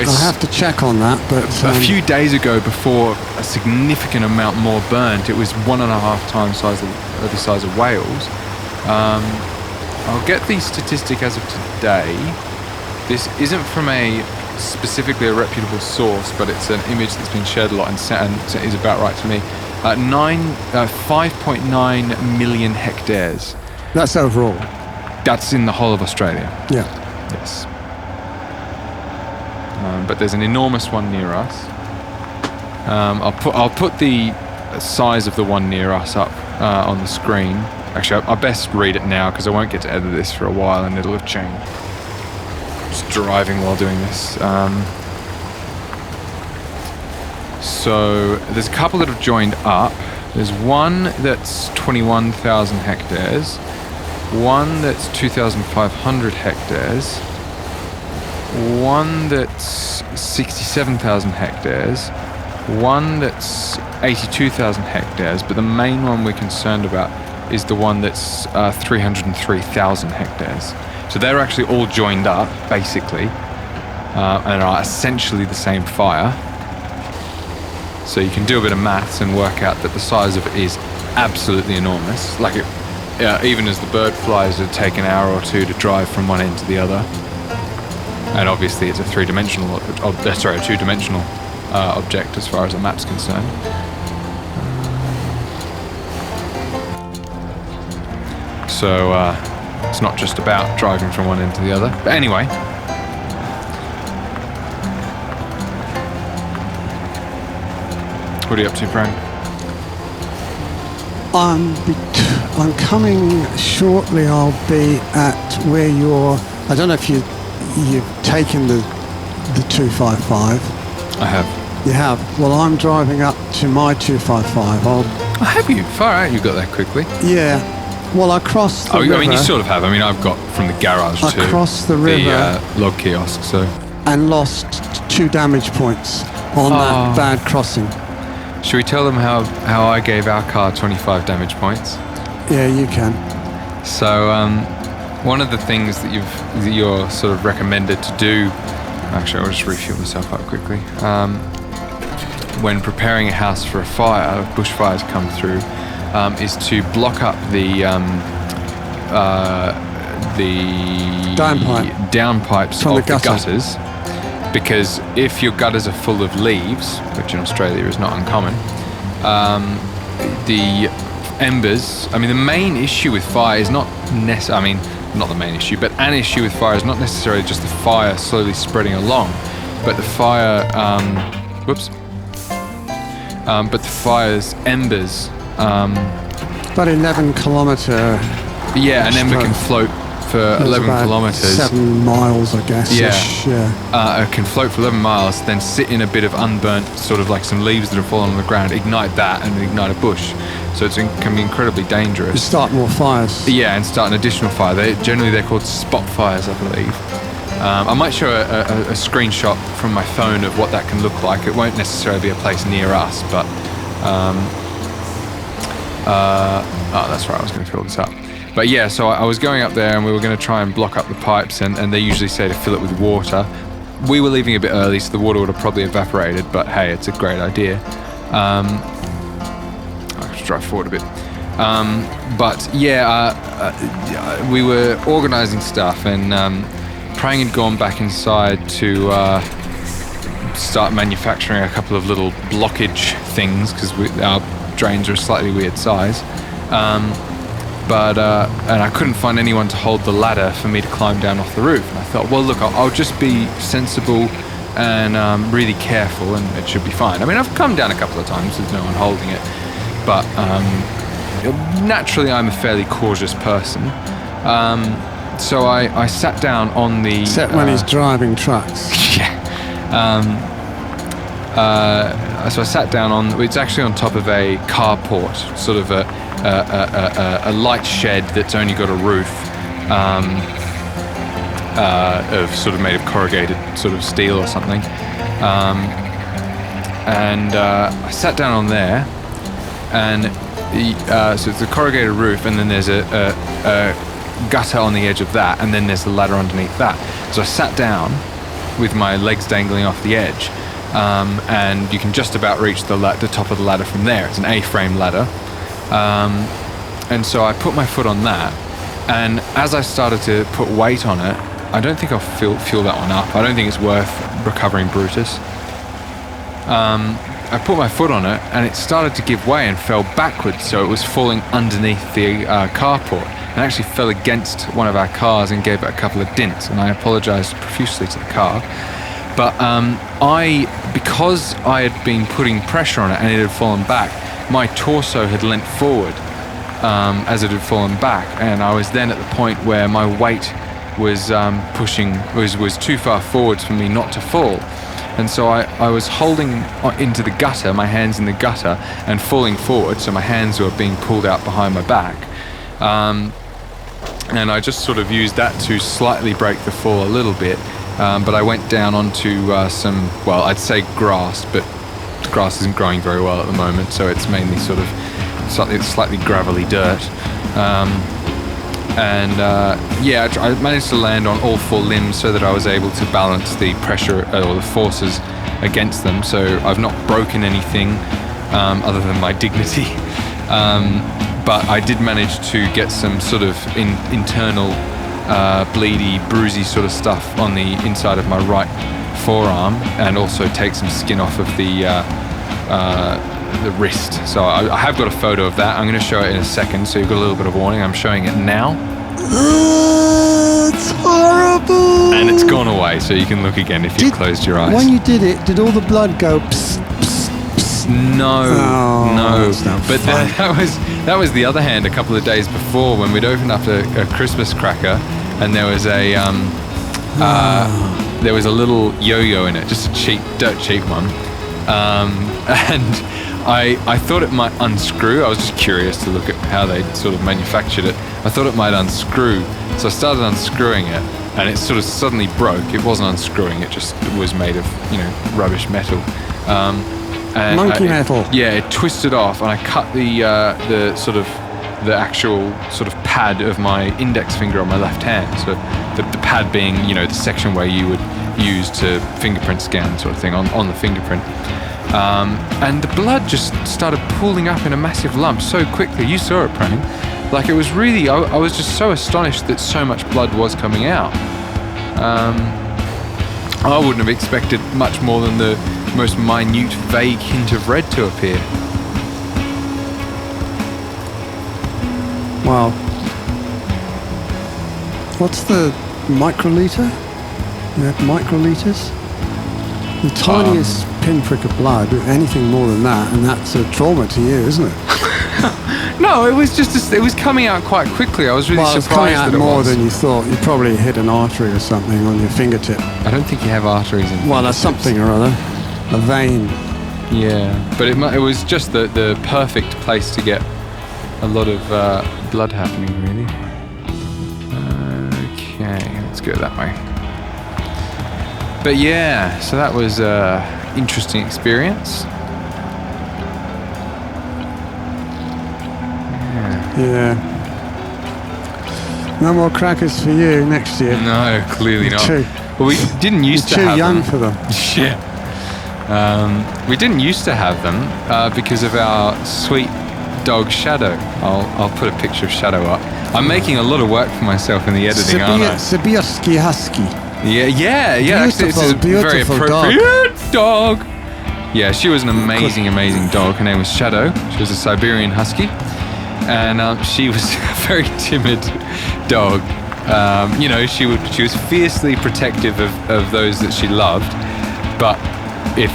I'll have to check on that, but... a few days ago, before a significant amount more burnt, it was 1.5 times the size of Wales. I'll get the statistic as of today. This isn't from specifically a reputable source, but it's an image that's been shared a lot and is about right to me. 5.9 million hectares. That's overall? That's in the whole of Australia. Yeah. Yes. But there's an enormous one near us. I'll put the size of the one near us up on the screen. Actually, I best read it now because I won't get to edit this for a while and it'll have changed. Just driving while doing this. So there's a couple that have joined up. There's one that's 21,000 hectares, one that's 2,500 hectares, one that's 67,000 hectares, one that's 82,000 hectares, but the main one we're concerned about is the one that's 303,000 hectares. So they're actually all joined up, basically, and are essentially the same fire. So you can do a bit of maths and work out that the size of it is absolutely enormous. Like even as the bird flies, it'd take an hour or two to drive from one end to the other. And obviously it's a two-dimensional object as far as the map's concerned. So it's not just about driving from one end to the other. But anyway. What are you up to, Prang? I'm coming shortly. I'll be at where I don't know if you've taken the 255. I have. You have? Well, I'm driving up to my 255. Have you? Far out, you got there quickly. Yeah. Well, I crossed the river. I mean, you sort of have. I mean, I've got from the garage to the river, log kiosk, so... And lost 2 damage points on that bad crossing. Should we tell them how I gave our car 25 damage points? Yeah, you can. So, one of the things that you're sort of recommended to do... Actually, I'll just refuel myself up quickly. When preparing a house for a fire, if bushfires come through, is to block up the downpipes of the gutters, because if your gutters are full of leaves, which in Australia is not uncommon, the embers. I mean, the main issue with fire is not necessarily. I mean, not the main issue, but an issue with fire is not necessarily just the fire slowly spreading along, but the fire. But the fire's embers. About 11 kilometre. Yeah, an ember can float for 11 kilometres. 7 miles, I guess. Yeah. Yeah. It can float for 11 miles, then sit in a bit of unburnt, sort of like some leaves that have fallen on the ground, ignite that, and ignite a bush. So it can be incredibly dangerous. You start more fires. Yeah, and start an additional fire. They're called spot fires, I believe. I might show a screenshot from my phone of what that can look like. It won't necessarily be a place near us, but... that's right, I was going to fill this up. But yeah, so I was going up there and we were going to try and block up the pipes, and they usually say to fill it with water. We were leaving a bit early, so the water would have probably evaporated, but hey, it's a great idea. I'll just drive forward a bit. But yeah, we were organising stuff, and Prang had gone back inside to start manufacturing a couple of little blockage things, because our drains are a slightly weird size. And I couldn't find anyone to hold the ladder for me to climb down off the roof. And I thought, well, look, I'll just be sensible and really careful, and it should be fine. I mean, I've come down a couple of times with no one holding it, but naturally I'm a fairly cautious person. So I sat down on the... Except when he's driving trucks. Yeah. So I sat down on... It's actually on top of a carport, sort of a light shed that's only got a roof of sort of made of corrugated sort of steel or something. And I sat down on there, and so it's a corrugated roof, and then there's a gutter on the edge of that, and then there's the ladder underneath that. So I sat down, with my legs dangling off the edge, and you can just about reach the top of the ladder from there. It's an A-frame ladder, and so I put my foot on that, and as I started to put weight on it, I don't think I'll fuel that one up. I don't think it's worth recovering Brutus. I put my foot on it, and it started to give way and fell backwards, so it was falling underneath the carport, and actually fell against one of our cars and gave it a couple of dents, and I apologized profusely to the car. But because I had been putting pressure on it and it had fallen back, my torso had leant forward as it had fallen back, and I was then at the point where my weight was was too far forwards for me not to fall. And so I was holding into the gutter, my hands in the gutter, and falling forward, so my hands were being pulled out behind my back. And I just sort of used that to slightly break the fall a little bit. But I went down onto some, well, I'd say grass, but the grass isn't growing very well at the moment, so it's mainly sort of slightly gravelly dirt. I managed to land on all four limbs so that I was able to balance the pressure or the forces against them. So I've not broken anything other than my dignity. But I did manage to get some sort of internal bleedy, bruisey sort of stuff on the inside of my right forearm, and also take some skin off of the wrist. So I have got a photo of that. I'm going to show it in a second, so you've got a little bit of warning. I'm showing it now. It's horrible! And it's gone away, so you can look again if you've closed your eyes. When you did it, did all the blood go psst, psst, psst? No. But that was the other hand a couple of days before, when we'd opened up a Christmas cracker, and there was a little yo-yo in it, just a dirt cheap one. And I thought it might unscrew. I was just curious to look at how they sort of manufactured it. I thought it might unscrew, so I started unscrewing it, and it sort of suddenly broke. It wasn't unscrewing; it was made of rubbish metal. And monkey metal. Yeah, it twisted off, and I cut the actual sort of pad of my index finger on my left hand. So the pad being the section where you would use to fingerprint scan sort of thing on the fingerprint. And the blood just started pooling up in a massive lump so quickly. You saw it, Prang. Like, it was really, I was just so astonished that so much blood was coming out. I wouldn't have expected much more than the most minute, vague hint of red to appear. Wow. What's the microliter? You have microliters? The tiniest pinprick of blood, anything more than that, and that's a trauma to you, isn't it? No, it was just, it was coming out quite quickly. I was really surprised that it was. Well, coming out more than you thought. You probably hit an artery or something on your fingertip. I don't think you have arteries in Well, that's something or other. A vein. Yeah, but it was just the perfect place to get a lot of blood happening, really. Okay, let's go that way. But yeah, so that was an interesting experience. Yeah. No more crackers for you next year. No, clearly not. Too, well, we didn't used to have them. You're too young for them. Yeah. We didn't used to have them because of our sweet dog Shadow. I'll put a picture of Shadow up. I'm making a lot of work for myself in the editing, aren't I? Sibirski Husky. Yeah. Actually, it's a very appropriate dog. Yeah, she was an amazing dog. Her name was Shadow. She was a Siberian Husky. And she was a very timid dog. She was fiercely protective of those that she loved. But if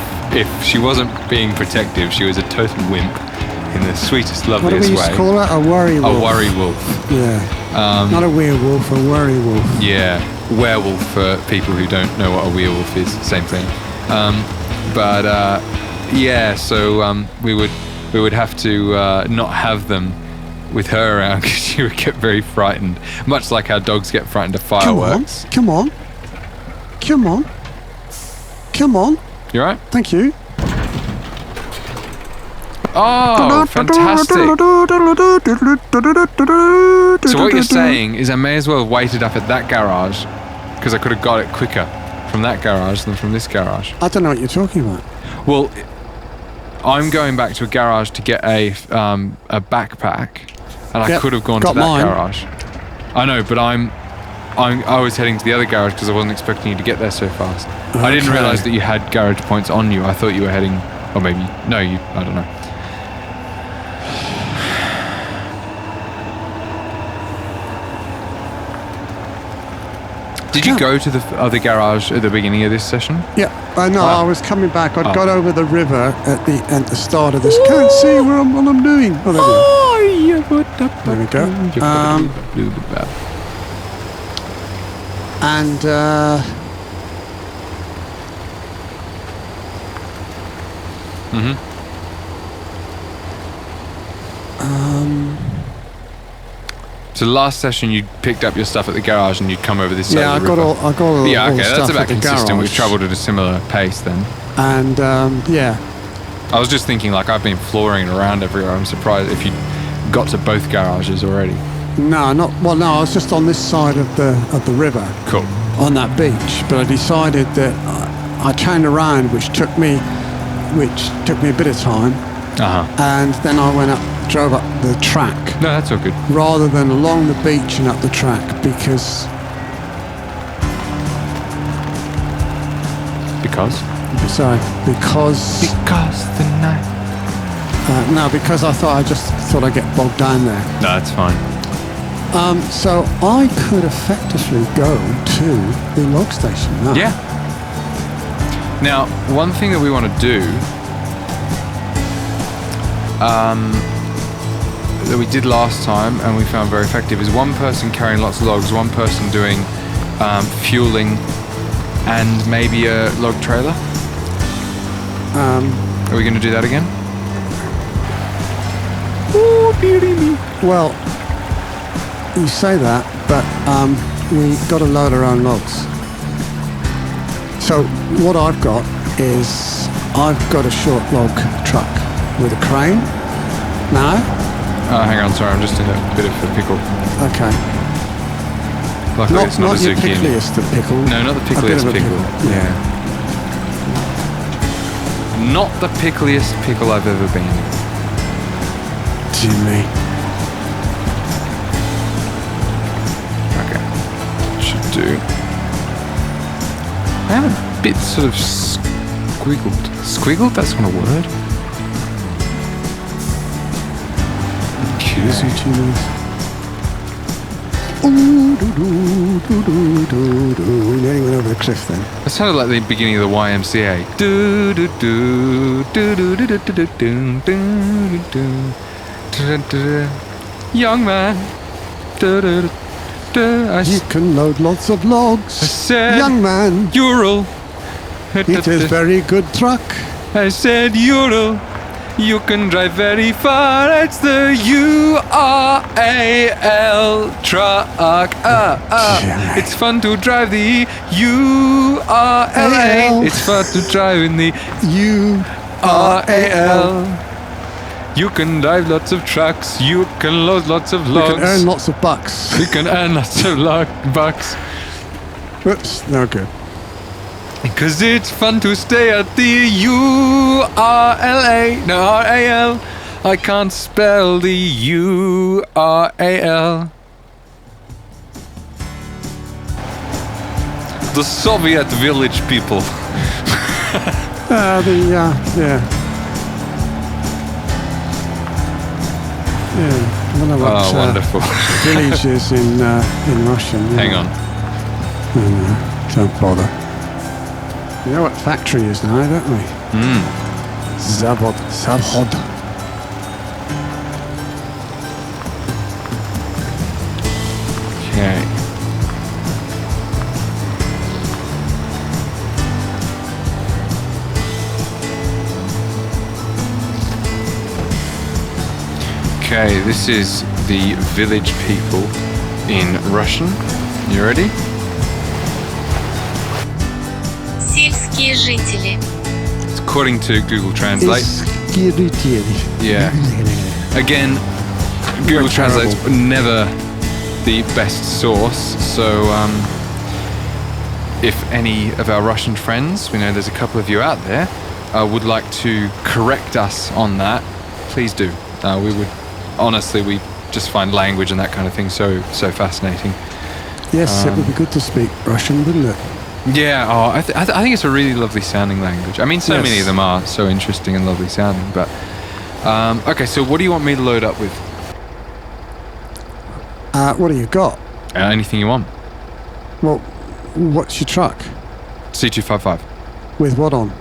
she wasn't being protective, she was a total wimp in the sweetest, loveliest way. What do we used to call her? A worry wolf. A worry wolf. Yeah. Not a werewolf, a worry wolf. Yeah. Werewolf for people who don't know what a werewolf is. Same thing. So we would have to not have them with her around because she would get very frightened, much like how dogs get frightened of fireworks. Come on. You all right? Thank you. Oh, fantastic. So what you're saying is I may as well have waited up at that garage because I could have got it quicker from that garage than from this garage. I don't know what you're talking about. Well, I'm going back to a garage to get a backpack, and I could have gone to that garage. I know, but I was heading to the other garage because I wasn't expecting you to get there so fast. Okay. I didn't realise that you had garage points on you. I thought you were heading, or maybe no, I don't know. Did you go to the other garage at the beginning of this session? Yeah, no, I was coming back. I'd got over the river at the start of this. Can't see what I'm doing. Oh, there we go. And so last session you picked up your stuff at the garage and you'd come over this side of the river. I got all yeah, okay, all the that's stuff about at the consistent. garage. We've travelled at a similar pace then. And yeah. I was just thinking, like, I've been flooring around everywhere. I'm surprised if you got to both garages already. No, I was just on this side of the river. Cool. On that beach, but I decided that I turned around, which took me a bit of time. And then I drove up the track. No, that's all good. Rather than along the beach and up the track, because the night. No, because I just thought I'd get bogged down there. No, that's fine. So I could effectively go to the log station now. Yeah. Now, one thing that we want to do that we did last time and we found very effective is one person carrying lots of logs, one person doing fueling and maybe a log trailer. Are we going to do that again? Well, you say that, but we got to load our own logs. So what I've got is I've got a short log truck with a crane. No? Hang on, sorry, I'm just in a bit of a pickle. Okay. Luckily it's not a your zucchini. pickliest of pickle. No, not the pickliest pickle. Yeah. Not the pickliest pickle I've ever been. Jimmy. Okay. Should do. I am a bit sort of squiggled. Squiggled? That's not a word. Zucchinis. We nearly went over the cliff then. That sounded like the beginning of the YMCA. Young man. You can load lots of logs. I said, young man. Ural. It is very good truck. I said, Ural. You can drive very far. It's the URAL truck. It's fun to drive the URAL. It's fun to drive in the URAL. You can drive lots of trucks. You can load lots of logs. You can earn lots of bucks. You can earn lots of bucks. Whoops, no good. Because it's fun to stay at the URLA. No, RAL. I can't spell the URAL. The Soviet village people. Yeah. I don't know what wonderful. village is in Russian. Hang on. No, don't bother. You know what factory is now, don't we? Zavod. Okay. Okay, this is the village people in Russian. You ready? Сельские жители. It's according to Google Translate. Yeah. Again, Google Translate's never the best source, so if any of our Russian friends, we know there's a couple of you out there, would like to correct us on that, please do. We would, honestly, we just find language and that kind of thing so fascinating. Yes, it would be good to speak Russian, wouldn't it? Yeah, I think it's a really lovely sounding language. I mean, so many of them are so interesting and lovely sounding, but... okay, so what do you want me to load up with? What do you got? Anything you want. Well, what's your truck? C255. With what on?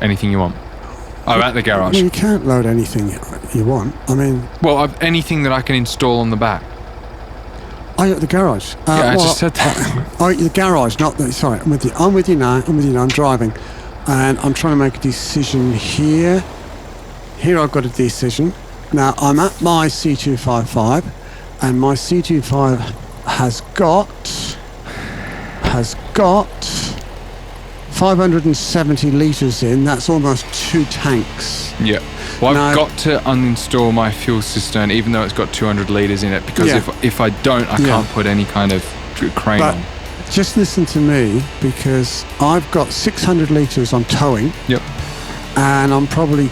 Anything you want. Oh, at the garage. Well, you can't load anything you want. I mean... Well, anything that I can install on the back. Oh, at the garage. Yeah, I just said that. The garage, not the... Sorry, I'm with you. I'm with you now. I'm driving. And I'm trying to make a decision here. Here I've got a decision. Now, I'm at my C255. And my C25 has got 570 litres in. That's almost 2 tanks. Yeah. Well, I've got to uninstall my fuel cistern, even though it's got 200 litres in it, because if I don't, I can't put any kind of crane on. Just listen to me, because I've got 600 litres on towing. Yep. And I'll probably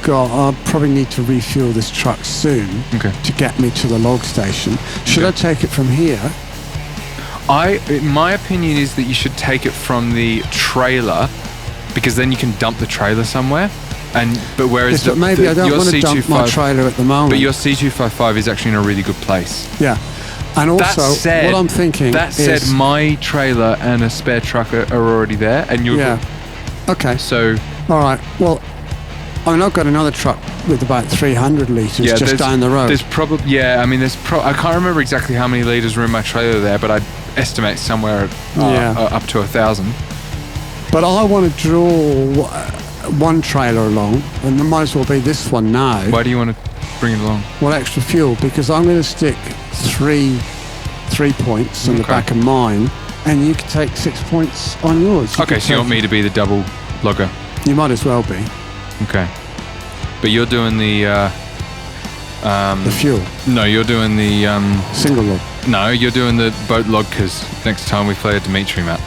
need to refuel this truck soon to get me to the log station. Should I take it from here? My opinion is that you should take it from the trailer, because then you can dump the trailer somewhere. But whereas maybe I don't want to dump my trailer at the moment. But your C255 is actually in a really good place. Yeah. And also, what I'm thinking That said, my trailer and a spare truck are already there, and you're... Yeah. Okay. So... All right. Well, I mean, I've got another truck with about 300 litres just down the road. There's probably... Yeah, I mean, I can't remember exactly how many litres were in my trailer there, but I'd estimate somewhere up to 1,000. But I want to draw one trailer along, and there might as well be this one now. Why do you want to bring it along? Well, extra fuel, because I'm going to stick three points on the back of mine, and you can take 6 points on yours. Okay, so you want me to be the double logger? You might as well be. Okay. But you're doing the fuel. No, you're doing the... single log. No, you're doing the boat log, because next time we play a Dimitri map.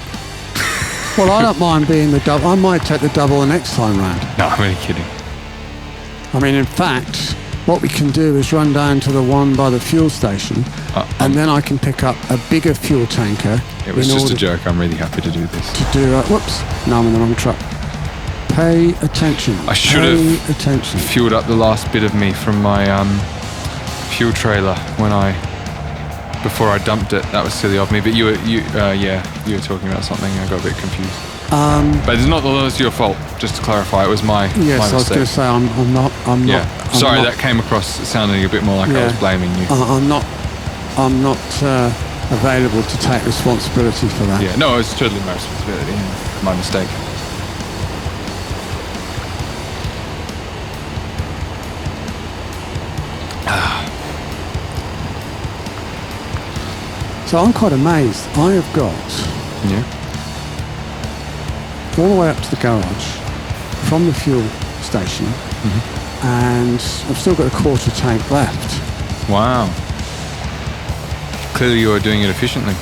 Well, I don't mind being the double. I might take the double the next time round. No, I'm only kidding. I mean, in fact, what we can do is run down to the one by the fuel station, and then I can pick up a bigger fuel tanker. It was just a joke. I'm really happy to do this. Whoops. No, I'm in the wrong truck. Pay attention. I should have fueled up the last bit of me from my fuel trailer before I dumped it. That was silly of me. But you were talking about something. I got a bit confused. But it's not your fault. Just to clarify, it was my mistake. Yes, I was going to say I'm not. Sorry, that came across sounding a bit more like I was blaming you. I'm not available to take responsibility for that. Yeah, no, it's totally my responsibility. My mistake. So I'm quite amazed. I have got all the way up to the garage from the fuel station, and I've still got a quarter tank left. Wow. Clearly you are doing it efficiently.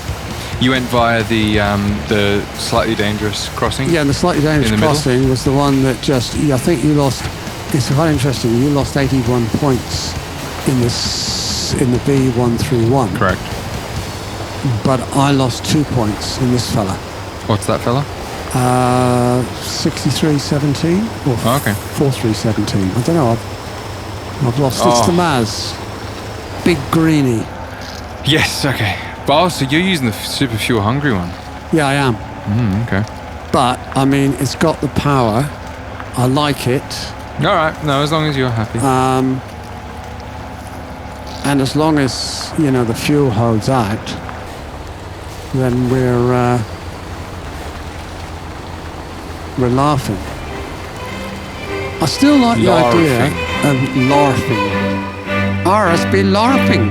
You went via the slightly dangerous crossing? Yeah, and the slightly dangerous crossing was the one that I think you lost, it's quite interesting, you lost 81 points in the B131. Correct. But I lost 2 points in this fella. What's that fella? 6317 or 4317. I don't know. I've lost. It's the Maz. Big greenie. Yes. Okay. But also, you're using the super fuel hungry one. Yeah, I am. Okay. But I mean, it's got the power. I like it. All right. No, as long as you're happy. And as long as the fuel holds out, then we're laughing. I still like the idea of larfing. RSB larfing.